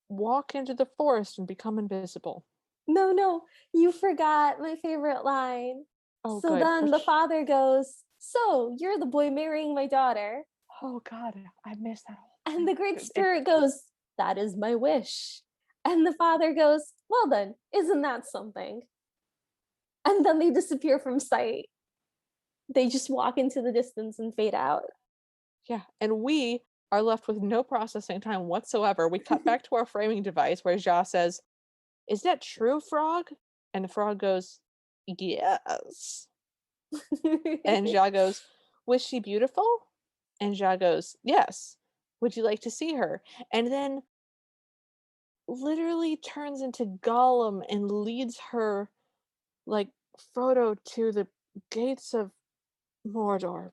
A: walk into the forest and become invisible.
B: No, you forgot my favorite line.
A: Oh,
B: So
A: good.
B: then the father goes, So you're the boy marrying my daughter.
A: Oh God, I missed that whole
B: And
A: thing.
B: the great
A: It
B: spirit goes, that is my wish. And the father goes, well then, isn't that something? And then they disappear from sight. They just walk into the distance and fade out.
A: yeah, and we are left with no processing time whatsoever. We cut back to our framing device where Ja says, "Is that true, Frog?" And the frog goes, "Yes." And Ja goes, "Was she beautiful?" And Ja goes, "Yes. Would you like to see her?" And then literally turns into Gollum and leads her like Frodo to the gates of Mordor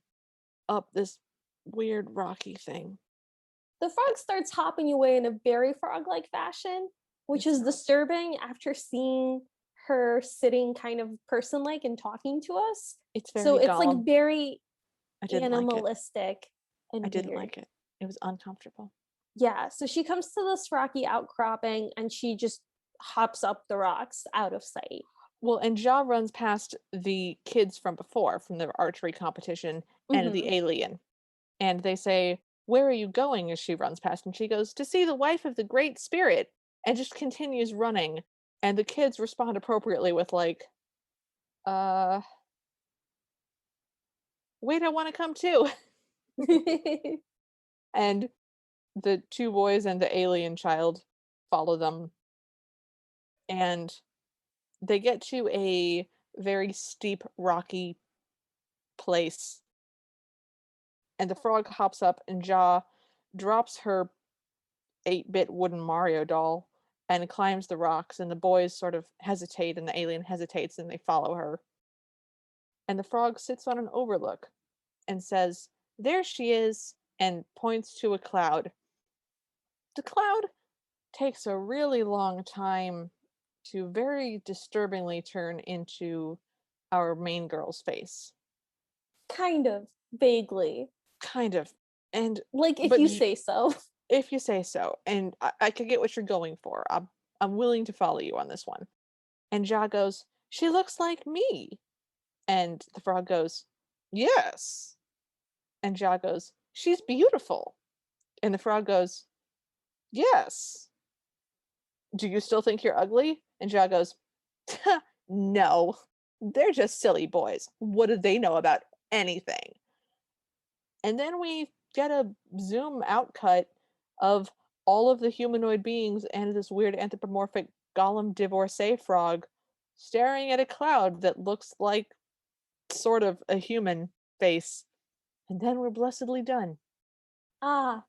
A: up this weird rocky thing.
B: The frog starts hopping away in a very frog-like fashion, which
A: It
B: is
A: does.
B: disturbing after seeing her sitting kind of person-like and talking to us.
A: It's
B: So
A: very
B: it's like
A: Gollum.
B: very
A: I didn't like it.
B: animalistic
A: I
B: and
A: didn't
B: weird.
A: like it. It was uncomfortable.
B: Yeah, so she comes to this rocky outcropping and she just hops up the rocks out of sight.
A: Well, and Ja runs past the kids from before, from the archery competition, and the
B: Hmm.
A: alien. And they say, "Where are you going?" as she runs past. And she goes, "To see the wife of the Great Spirit," and just continues running. And the kids respond appropriately with, like, uh, wait, I want to come too. And the two boys and the alien child follow them. And they get to a very steep, rocky place. And the frog hops up, and Ja drops her 8-bit wooden Mario doll and climbs the rocks. And the boys sort of hesitate, and the alien hesitates, and they follow her. And the frog sits on an overlook and says, "There she is," and points to a cloud. The cloud takes a really long time to very disturbingly turn into our main girl's face.
B: Kind of, vaguely.
A: Kind of. And
B: Like if
A: but
B: you say so.
A: if you say so, and I could get what you're going for. I'm willing to follow you on this one. And Ja goes, "She looks like me." And the frog goes, "Yes." And Ja goes, "She's beautiful." And the frog goes, "Yes." "Do you still think you're ugly?" And Ja goes, "No. They're just silly boys. What do they know about anything?" And then we get a zoom out cut of all of the humanoid beings and this weird anthropomorphic Gollum divorcee frog staring at a cloud that looks like sort of a human face. And then we're blessedly done.
B: Ah,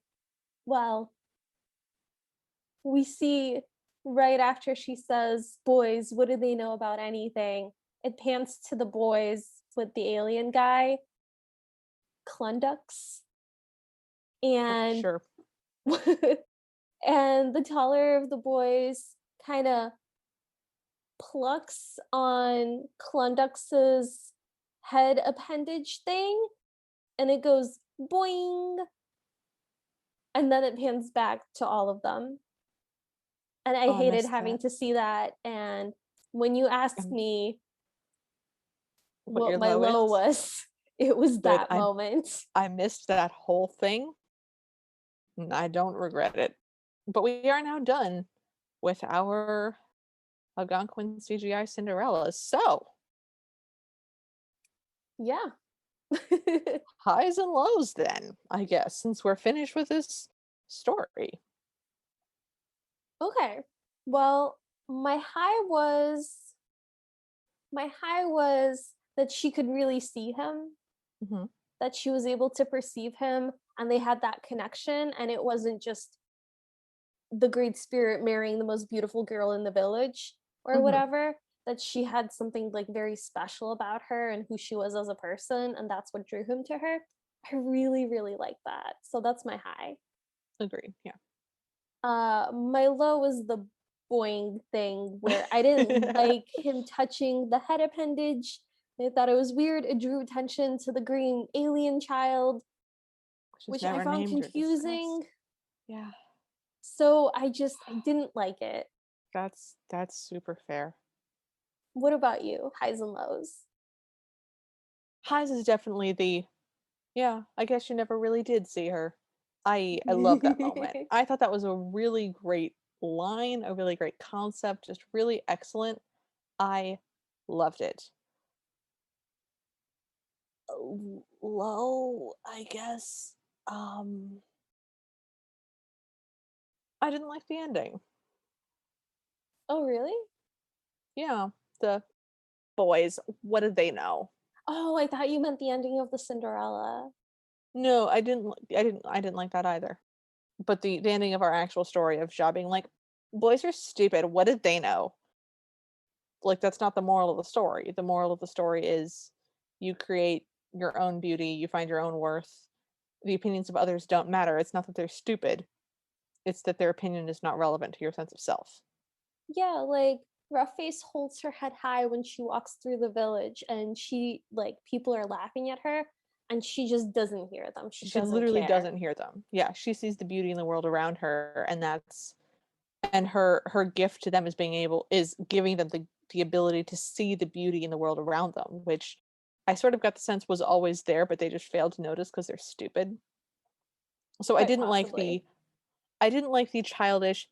B: well, we see right after she says, boys, what do they know about anything? It pans to the boys with the alien guy, Klundux, and
A: Sure.
B: and the taller of the boys kind of plucks on Klundux's head appendage thing, and it goes boing, and then it pans back to all of them. And I
A: Oh, I
B: hated
A: missed
B: having
A: that.
B: to see that. And when you asked
A: And
B: me
A: what
B: what
A: your
B: my
A: low
B: low
A: is?
B: was, it was
A: Good.
B: that moment.
A: I missed that whole thing. And I don't regret it. But we are now done with our Algonquin CGI Cinderella. So,
B: Yeah.
A: highs and lows then, I guess, since we're finished with this story.
B: Okay. Well, my high was that she could really see him,
A: Mhm.
B: that she was able to perceive him, and they had that connection, and it wasn't just the great spirit marrying the most beautiful girl in the village or
A: Mhm.
B: whatever, that she had something like very special about her and who she was as a person, and that's what drew him to her. I really really like that, so that's my high.
A: Agreed. Yeah.
B: My low was the boing thing where I didn't like him touching the head appendage. I thought it was weird. It drew attention to the green alien child,
A: Which is
B: which I
A: never
B: found
A: named or discussed.
B: confusing.
A: Yeah.
B: So I didn't like it.
A: That's super fair.
B: What about you? Highs and lows?
A: Highs is definitely the, yeah, I guess you never really did see her. I love that moment. I thought that was a really great line, a really great concept, just really excellent. I loved it. Low, I guess. Um, I didn't like the ending.
B: Oh, really?
A: Yeah, the boys, what did they know?
B: Oh, I thought you meant the ending of the Cinderella.
A: No, I didn't like that either. But the ending of our actual story of Ja being like, "Boys are stupid, what did they know?" Like, that's not the moral of the story. The moral of the story is you create your own beauty, you find your own worth. The opinions of others don't matter. It's not that they're stupid, it's that their opinion is not relevant to your sense of self.
B: Yeah, like Roughface holds her head high when she walks through the village and she like people are laughing at her and she just doesn't hear them. She
A: She
B: doesn't
A: literally
B: care.
A: doesn't hear them. Yeah, she sees the beauty in the world around her, and that's and her gift to them is giving them the ability to see the beauty in the world around them, which I sort of got the sense was always there, but they just failed to notice because they're stupid. So
B: Quite possibly.
A: I didn't like the childish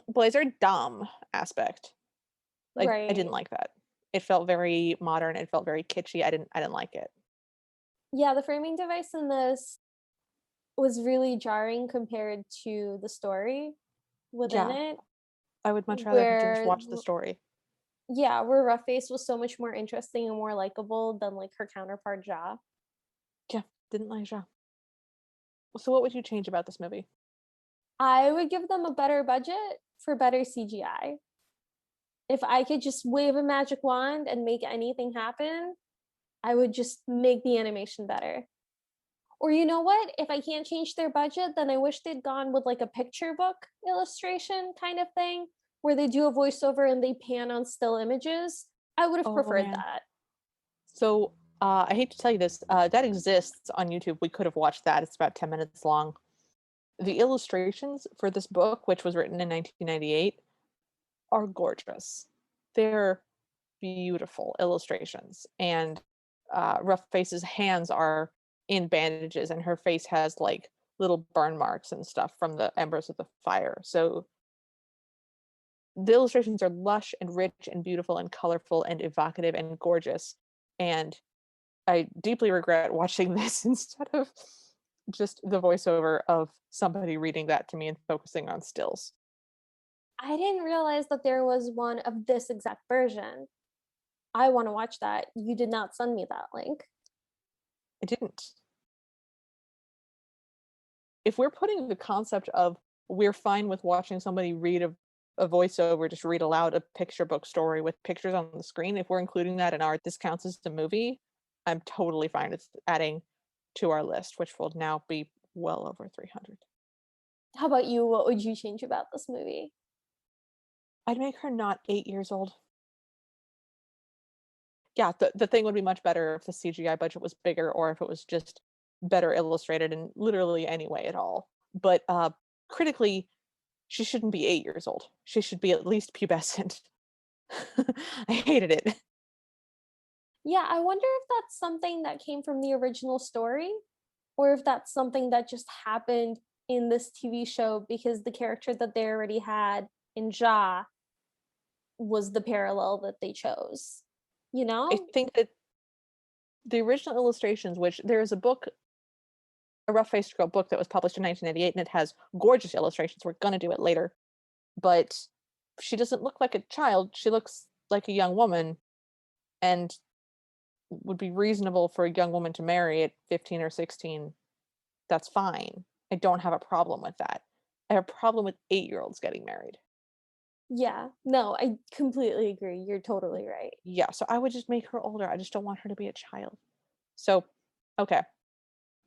A: boys are dumb aspect. Like, I didn't
B: Right.
A: like that. It felt very modern, it felt very kitschy. I didn't like it.
B: Yeah, the framing device in this was really jarring compared to the story within
A: Yeah,
B: it,
A: I would much rather have just
B: where
A: watched the story.
B: yeah, where Roughface was so much more interesting and more likable than like her counterpart Ja.
A: Yeah, didn't like Ja. So what would you change about this movie?
B: I would give them a better budget for better CGI. If I could just wave a magic wand and make anything happen, I would just make the animation better. Or you know what? If I can't change their budget, then I wish they'd gone with like a picture book illustration kind of thing, where they do a voiceover and they pan on still images. I would have
A: Oh,
B: preferred
A: man.
B: that.
A: So, I hate to tell you this, that exists on YouTube. We could have watched that. It's about 10 minutes long. The illustrations for this book, which was written in 1998, are gorgeous. They're beautiful illustrations, and Rough Face's hands are in bandages, and her face has like little burn marks and stuff from the embers of the fire. So the illustrations are lush and rich and beautiful and colorful and evocative and gorgeous. And I deeply regret watching this instead of just the voiceover of somebody reading that to me and focusing on stills.
B: I didn't realize that there was one of this exact version. I want to watch that. You did not send me that link.
A: I didn't. If we're putting the concept of we're fine with watching somebody read a voiceover, just read aloud a picture book story with pictures on the screen, if we're including that in our this counts as a movie, I'm totally fine with adding to our list, which will now be well over 300.
B: How about you? What would you change about this movie?
A: I'd make her not 8 years old. Yeah, the thing would be much better if the CGI budget was bigger or if it was just better illustrated in literally any way at all. But critically, she shouldn't be 8 years old. She should be at least pubescent. I hated it.
B: Yeah, I wonder if that's something that came from the original story or if that's something that just happened in this TV show because the character that they already had in Ja was the parallel that they chose. You
A: I
B: know?
A: think that the original illustrations, which there is a book, a rough faced girl book that was published in 1998, and it has gorgeous illustrations. We're gonna do it later, but she doesn't look like a child. She looks like a young woman, and would be reasonable for a young woman to marry at 15 or 16. That's fine. I don't have a problem with that. I have a problem with 8-year-olds getting married.
B: Yeah. No, I completely agree. You're totally right.
A: Yeah, so I would just make her older. I just don't want her to be a child. So, okay.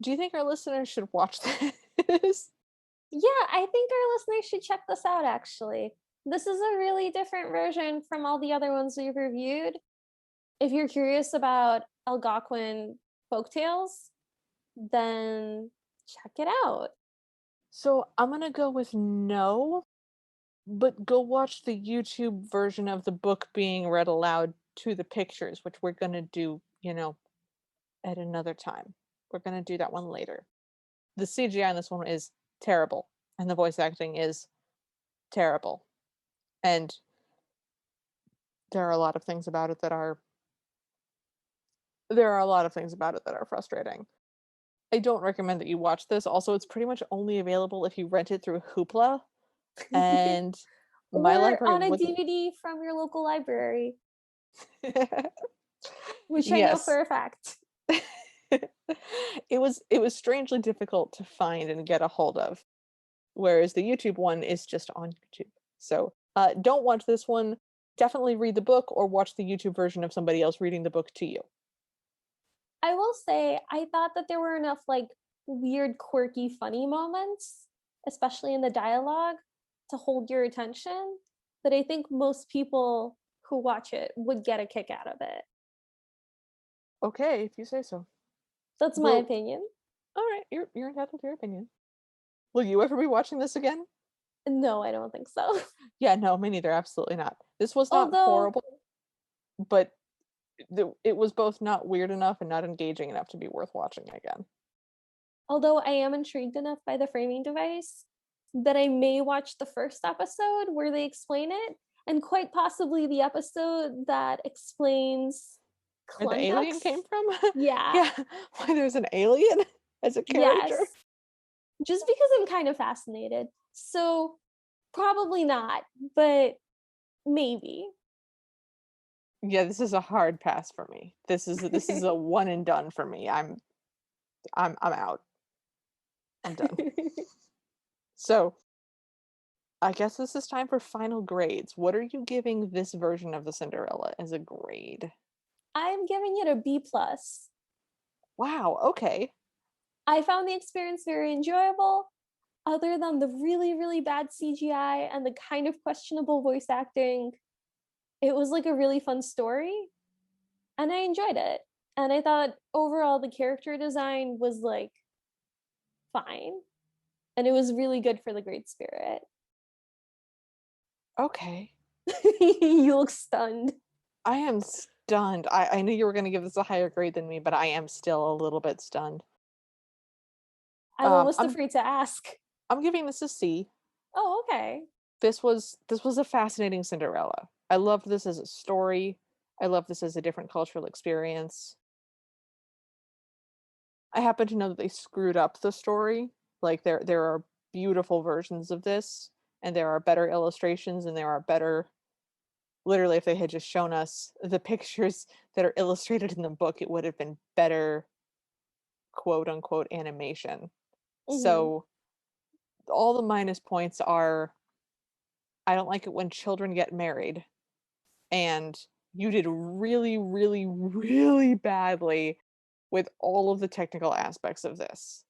A: Do you think our listeners should watch this?
B: Yeah, I think our listeners should check this out actually. This is a really different version from all the other ones we've reviewed. If you're curious about Algonquin folktales, then check it out.
A: So, I'm gonna go with no, but go watch the YouTube version of the book being read aloud to the pictures, which we're gonna do, at another time. We're going to do that one later. The CGI in this one is terrible, and the voice acting is terrible. And there are a lot of things about it that are frustrating. I don't recommend that you watch this. Also, it's pretty much only available if you rent it through Hoopla, and my
B: Or
A: library
B: on a
A: wasn't.
B: DVD from your local library, which I know
A: Yes.
B: for a fact.
A: It was strangely difficult to find and get a hold of, whereas the YouTube one is just on YouTube. So don't watch this one. Definitely read the book or watch the YouTube version of somebody else reading the book to you.
B: I will say, I thought that there were enough like weird, quirky, funny moments, especially in the dialogue, to hold your attention, that I think most people who watch it would get a kick out of it.
A: Okay, if you say so.
B: That's my
A: Well,
B: opinion.
A: all right, you're entitled to your opinion. Will you ever be watching this again?
B: No, I don't think so.
A: Yeah, no, me neither. Absolutely not. This was not
B: Although,
A: horrible, but it was both not weird enough and not engaging enough to be worth watching again.
B: although I am intrigued enough by the framing device that I may watch the first episode where they explain it, and quite possibly the episode that explains
A: Where the alien
B: Klundux.
A: came from?
B: Yeah.
A: Yeah, why there's an alien as a
B: Yes.
A: character?
B: Just because I'm kind of fascinated. So probably not, but maybe.
A: Yeah, this is a hard pass for me. This is a one and done for me. I'm out. I'm done. So, I guess this is time for final grades. What are you giving this version of the Cinderella as a grade?
B: I'm giving it a B plus.
A: Wow, okay.
B: I found the experience very enjoyable, other than the really, really bad CGI and the kind of questionable voice acting. It was like a really fun story, and I enjoyed it. And I thought overall the character design was like fine, and it was really good for the great spirit.
A: Okay.
B: You look stunned.
A: I am stunned. I knew you were going to give this a higher grade than me, but I am still a little bit stunned.
B: I'm almost
A: I'm
B: afraid to ask.
A: I'm giving this a C.
B: Oh, okay.
A: This was a fascinating Cinderella. I loved this as a story. I love this as a different cultural experience. I happen to know that they screwed up the story. Like there are beautiful versions of this, and there are better illustrations, and there are better. Literally, if they had just shown us the pictures that are illustrated in the book, it would have been better, quote unquote, animation.
B: Mm-hmm.
A: So all the minus points are I don't like it when children get married, and you did really, really, really badly with all of the technical aspects of this.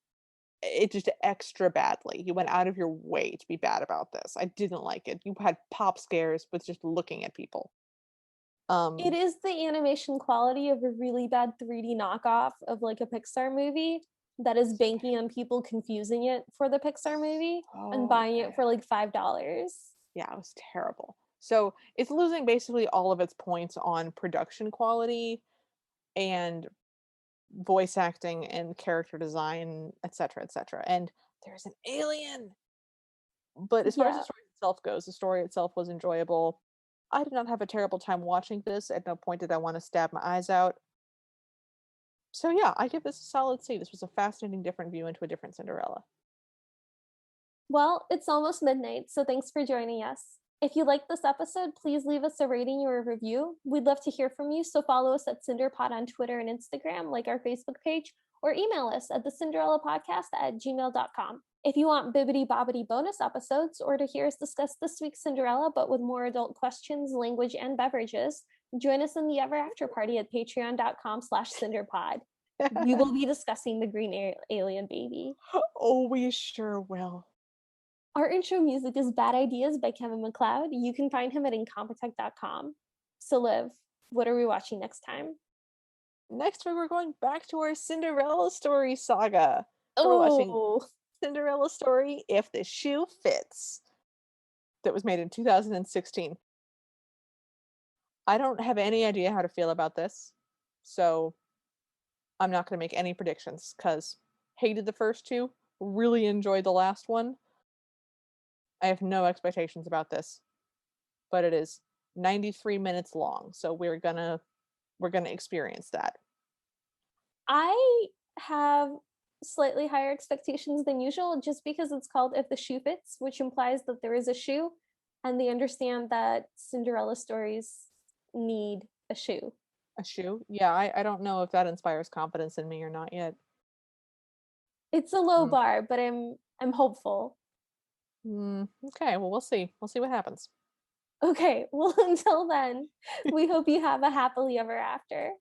A: It just extra badly. You went out of your way to be bad about this. I didn't like it. You had pop scares with just looking at people.
B: It is the animation quality of a really bad 3D knockoff of like a Pixar movie that is banking on people confusing it for the Pixar movie and
A: Oh,
B: buying it
A: okay.
B: for like $5.
A: Yeah, it was terrible. So it's losing basically all of its points on production quality and voice acting and character design, etc., etc. And there's an alien. But as far as the
B: Yeah.
A: story itself goes, the story itself was enjoyable. I did not have a terrible time watching this. At no point did I want to stab my eyes out. So yeah, I give this a solid C. This was a fascinating, different view into a different Cinderella.
B: Well, it's almost midnight, so thanks for joining us. If you liked this episode, please leave us a rating or a review. We'd love to hear from you, so follow us at CinderPod on Twitter and Instagram, like our Facebook page, or email us at thecinderellapodcast@gmail.com. If you want bibbity bobbity bonus episodes or to hear us discuss this week's Cinderella, but with more adult questions, language, and beverages, join us in the Ever After Party at patreon.com/CinderPod. We will be discussing the green alien baby.
A: Oh, we sure will.
B: Our intro music is Bad Ideas by Kevin MacLeod. You can find him at incompetech.com. So, Liv, what are we watching next time?
A: Next week, we're going back to our Cinderella story saga. We're watching
B: Oh,
A: Cinderella story If the Shoe Fits, that was made in 2016. I don't have any idea how to feel about this. So I'm not going to make any predictions because hated the first two, really enjoyed the last one. I have no expectations about this, but it is 93 minutes long, so we're gonna experience that.
B: I have slightly higher expectations than usual just because it's called If the Shoe Fits, which implies that there is a shoe and they understand that Cinderella stories need a shoe.
A: A shoe? Yeah, I don't know if that inspires confidence in me or not yet.
B: It's a low
A: Hmm.
B: bar, but I'm hopeful.
A: Okay, well, we'll see. We'll see what happens.
B: Okay, well, until then, we hope you have a happily ever after.